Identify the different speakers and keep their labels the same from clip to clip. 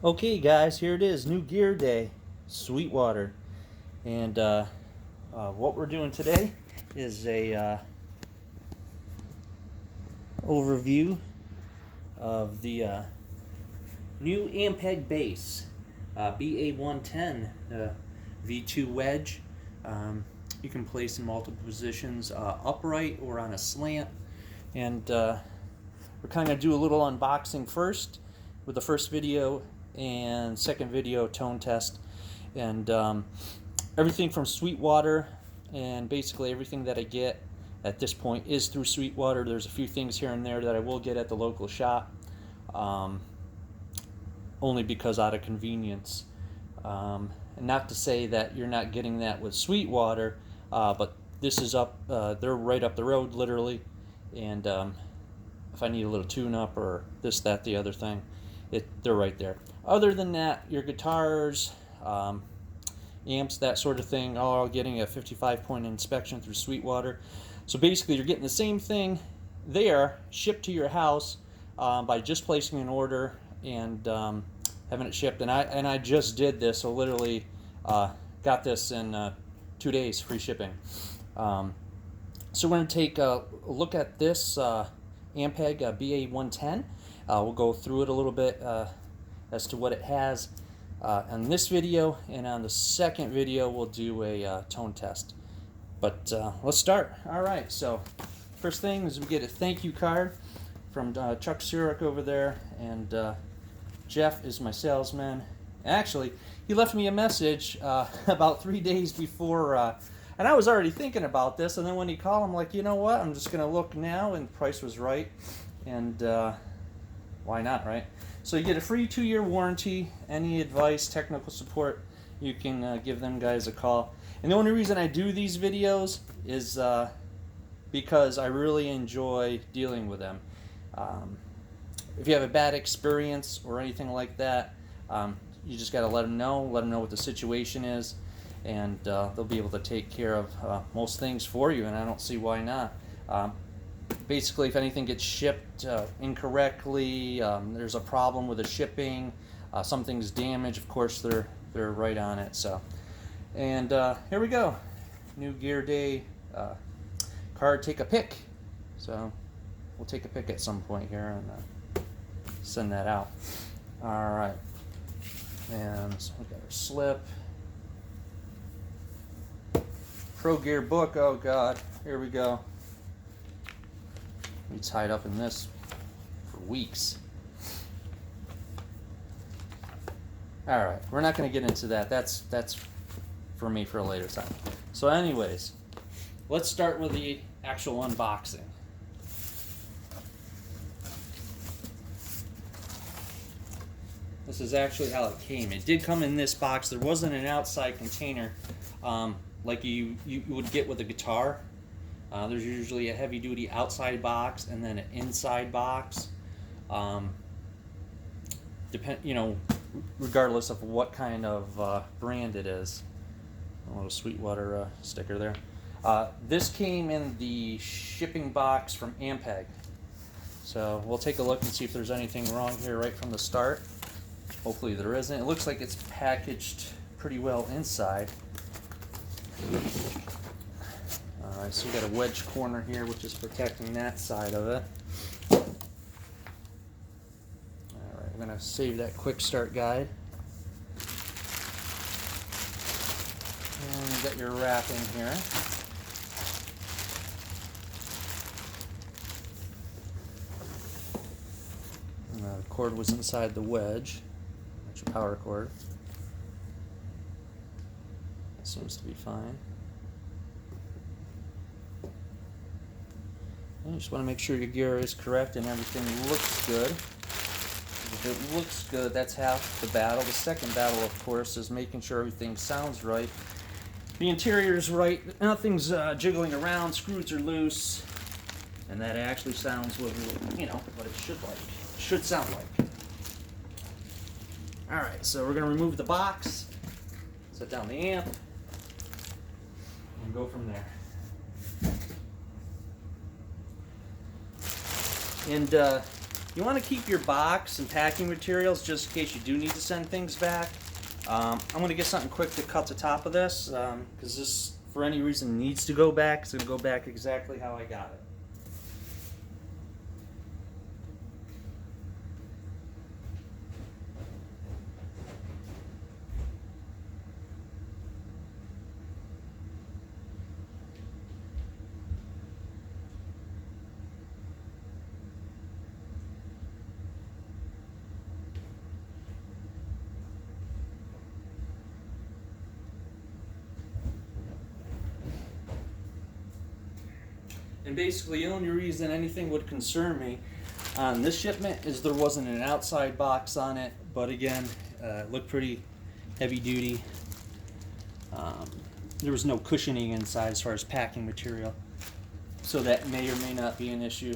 Speaker 1: Okay guys, here it is, new gear day, Sweetwater. And what we're doing today is a overview of the new Ampeg bass, BA110 V2 wedge. You can place in multiple positions, upright or on a slant. And we're kind of do a little unboxing first with the first video and second video tone test, and everything from Sweetwater, and basically everything that I get at this point is through Sweetwater. There's a few things here and there that I will get at the local shop, only because out of convenience, and not to say that you're not getting that with Sweetwater, but this is up, they're right up the road literally, and if I need a little tune-up or this, that, the other thing, they're right there. Other than that, your guitars, amps, that sort of thing, all getting a 55-point inspection through Sweetwater. So basically you're getting the same thing there shipped to your house by just placing an order and having it shipped. And I just did this, so literally got this in 2 days, free shipping. So we're going to take a look at this Ampeg BA110. We'll go through it a little bit as to what it has on this video, and on the second video we'll do a tone test. But let's start. Alright, so first thing is we get a thank you card from Chuck Surik over there, and Jeff is my salesman. Actually, he left me a message about 3 days before, and I was already thinking about this, and then when he called, I'm like, you know what, I'm just going to look now, and the price was right, and why not, right? So you get a free 2-year warranty. Any advice, technical support, you can give them guys a call. And the only reason I do these videos is because I really enjoy dealing with them. If you have a bad experience or anything like that, you just got to let them know what the situation is, and they'll be able to take care of most things for you, and I don't see why not. Basically, if anything gets shipped incorrectly, there's a problem with the shipping, something's damaged, of course they're right on it. So, and here we go, new gear day card, take a pick. So we'll take a pick at some point here and send that out. All right, and so we got our slip, Pro Gear book. Oh God, here we go. We tied up in this for weeks. All right, we're not going to get into that. That's for me for a later time. So anyways, let's start with the actual unboxing. This is actually how it came. It did come in this box. There wasn't an outside container like you would get with a guitar. There's usually a heavy-duty outside box and then an inside box. Regardless of what kind of brand it is. A little Sweetwater sticker there. This came in the shipping box from Ampeg. So we'll take a look and see if there's anything wrong here right from the start. Hopefully there isn't. It looks like it's packaged pretty well inside. Alright, so we got a wedge corner here, which is protecting that side of it. Alright, we're going to save that quick start guide. And you got your wrapping here. And the cord was inside the wedge. That's your power cord. That seems to be fine. You just want to make sure your gear is correct and everything looks good. If it looks good, that's half the battle. The second battle, of course, is making sure everything sounds right. The interior is right, nothing's jiggling around, screws are loose, and that actually sounds what it should sound like. Alright, so we're going to remove the box, set down the amp, and go from there. And You want to keep your box and packing materials just in case you do need to send things back. I'm going to get something quick to cut the top of this because this, for any reason, needs to go back. It's going to go back exactly how I got it. And basically the only reason anything would concern me on this shipment is there wasn't an outside box on it, but again, it looked pretty heavy duty. There was no cushioning inside as far as packing material, so that may or may not be an issue.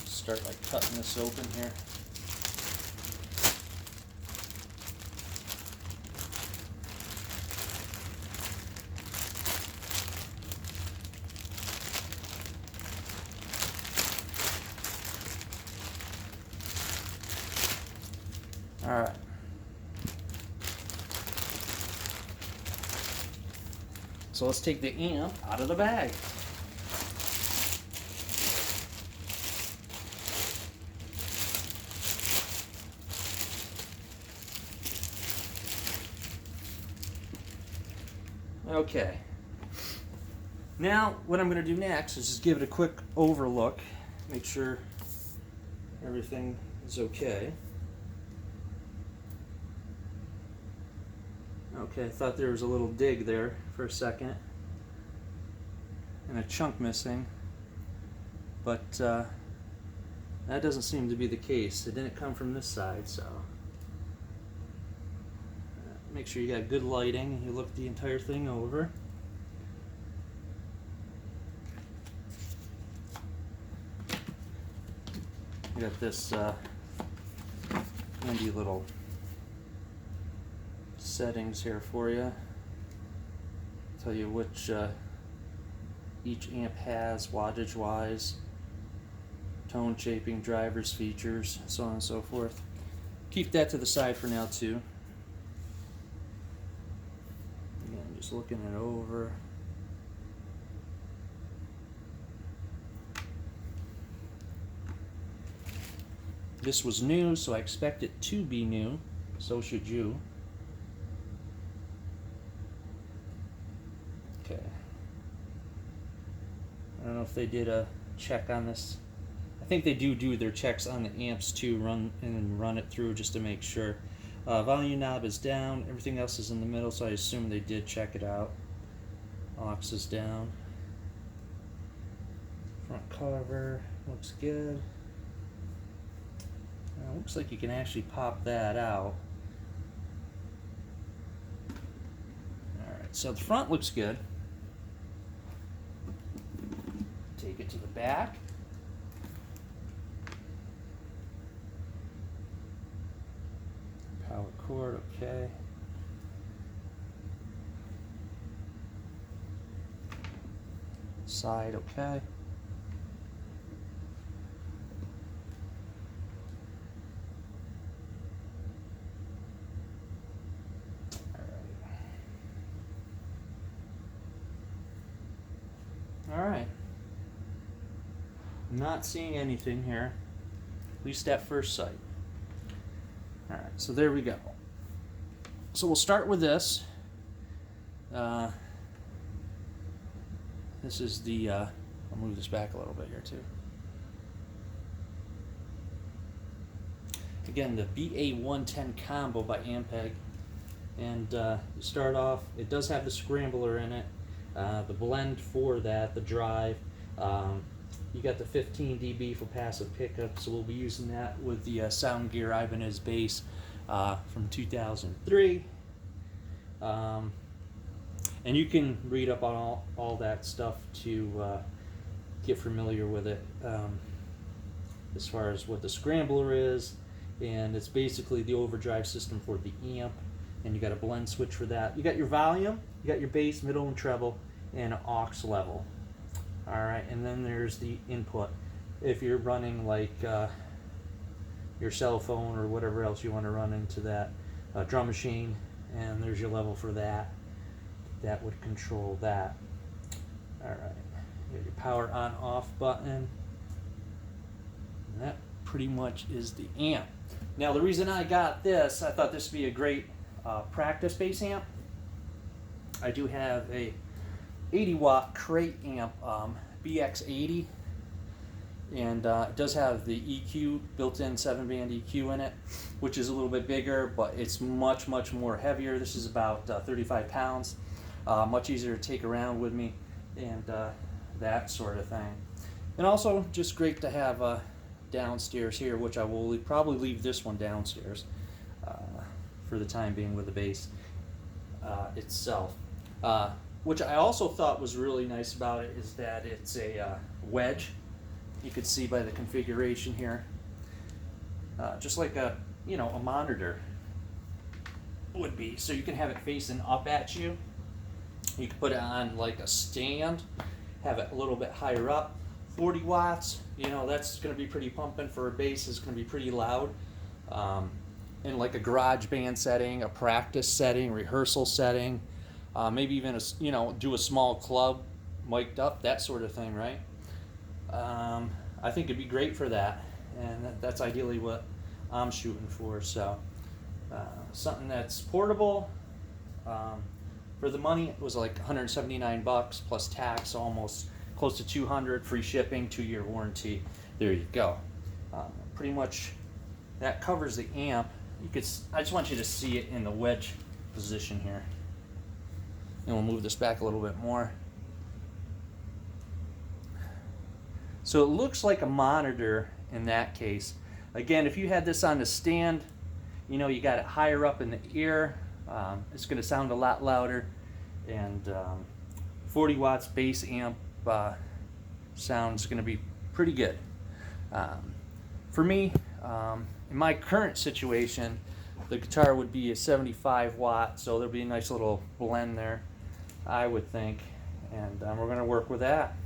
Speaker 1: Start by cutting this open here. All right. So let's take the amp out of the bag. Okay. Now, what I'm going to do next is just give it a quick overlook, make sure everything is okay. Okay, I thought there was a little dig there for a second and a chunk missing, but that doesn't seem to be the case. It didn't come from this side, so make sure you got good lighting and you look the entire thing over. You got this handy little settings here for you. Tell you which each amp has, wattage wise, tone shaping, drivers, features, so on and so forth. Keep that to the side for now too. Again, just looking it over. This was new, so I expect it to be new. So should you. Okay. I don't know if they did a check on this. I think they do their checks on the amps too, run it through just to make sure. Volume knob is down, everything else is in the middle, so I assume they did check it out. Aux is down. Front cover looks good. Looks like you can actually pop that out. Alright, so the front looks good. Take it to the back. Power cord, okay. Side, okay. Alright. Not seeing anything here, at least at first sight. Alright, so there we go. So we'll start with this. This is the, I'll move this back a little bit here too. Again, the BA110 combo by Ampeg. And you start off, it does have the scrambler in it. The blend for that, the drive, you got the 15 dB for passive pickup, so we'll be using that with the Sound Gear Ibanez bass from 2003. And you can read up on all that stuff to get familiar with it as far as what the scrambler is, and it's basically the overdrive system for the amp, and you got a blend switch for that. You got your volume, you got your bass, middle, and treble, and an aux level. Alright, and then there's the input. If you're running like your cell phone or whatever else you want to run into that drum machine, and there's your level for that. That would control that. Alright, you got your power on off button. And that pretty much is the amp. Now the reason I got this, I thought this would be a great practice bass amp. I do have a 80 watt crate amp, BX80, and it does have the EQ, built-in 7-band EQ in it, which is a little bit bigger, but it's much more heavier. This is about 35 pounds, much easier to take around with me, and that sort of thing. And also just great to have downstairs here, which I will probably leave this one downstairs for the time being with the bass itself. Which I also thought was really nice about it is that it's a wedge. You could see by the configuration here, just like a a monitor would be. So you can have it facing up at you. You can put it on like a stand, have it a little bit higher up. 40 watts, that's going to be pretty pumping for a bass. It's going to be pretty loud. In like a garage band setting, a practice setting, rehearsal setting, maybe even do a small club, mic'd up, that sort of thing, right? I think it'd be great for that, and that's ideally what I'm shooting for. So something that's portable. For the money, it was like 179 bucks plus tax, almost close to 200, free shipping, 2-year warranty. There you go. Pretty much that covers the amp. I just want you to see it in the wedge position here. And we'll move this back a little bit more. So it looks like a monitor in that case. Again, if you had this on the stand, you got it higher up in the ear, it's going to sound a lot louder. And 40 watts bass amp sounds going to be pretty good. For me, in my current situation, the guitar would be a 75 watt, so there'll be a nice little blend there, I would think. And we're going to work with that.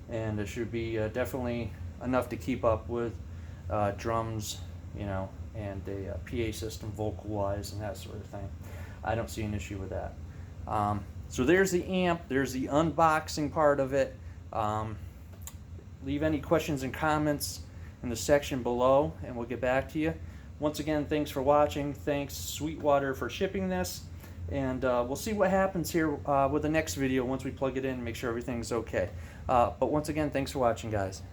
Speaker 1: And it should be definitely enough to keep up with drums, and a PA system vocal-wise and that sort of thing. I don't see an issue with that. So there's the amp, there's the unboxing part of it. Leave any questions and comments in the section below and we'll get back to you. Once again, thanks for watching. Thanks Sweetwater for shipping this. And we'll see what happens here with the next video once we plug it in and make sure everything's okay. But once again, thanks for watching, guys.